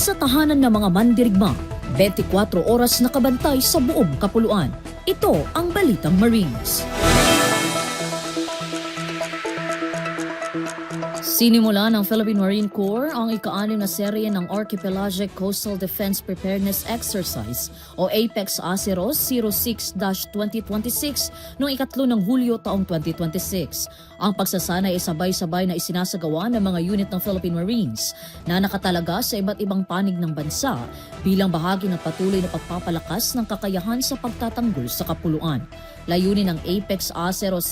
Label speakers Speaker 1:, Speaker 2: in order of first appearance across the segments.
Speaker 1: Sa tahanan ng mga mandirigma, 24 oras nakabantay sa buong kapuluan. Ito ang Balitang Marines. Sinimula ng Philippine Marine Corps ang ika-6 na serye ng Archipelagic Coastal Defense Preparedness Exercise o APEX ASEROS 06-2026 noong 3 ng Hulyo taong 2026. Ang pagsasana ay sabay-sabay na isinasagawa ng mga unit ng Philippine Marines na nakatalaga sa iba't ibang panig ng bansa bilang bahagi ng patuloy na pagpapalakas ng kakayahan sa pagtatanggol sa kapuluan. Layunin ng APEX ASEROS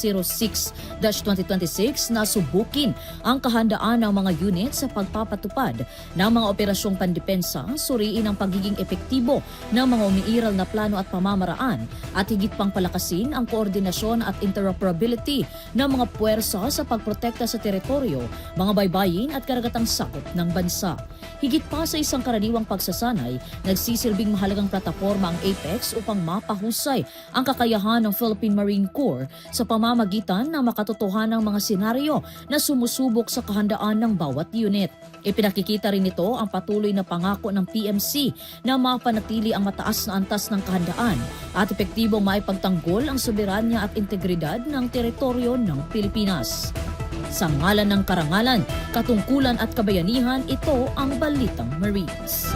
Speaker 1: 06-2026 na subukin ang kahandaan ng mga unit sa pagpapatupad ng mga operasyong pandepensa, suriin ang pagiging epektibo ng mga umiiral na plano at pamamaraan at higit pang palakasin ang koordinasyon at interoperability ng mga puwersa sa pagprotekta sa teritoryo, mga baybayin at karagatang sakop ng bansa. Higit pa sa isang karaniwang pagsasanay, nagsisilbing mahalagang plataporma ang APEX upang mapahusay ang kakayahan ng Philippine Marine Corps sa pamamagitan ng makatotohanang mga senaryo na sumusubok sa kahandaan ng bawat unit. Ipinakikita rin ito ang patuloy na pangako ng PMC na mapanatili ang mataas na antas ng kahandaan at epektibong maipagtanggol ang soberanya at integridad ng teritoryo ng Pilipinas. Sa ngalan ng karangalan, katungkulan at kabayanihan, ito ang Balitang Marines.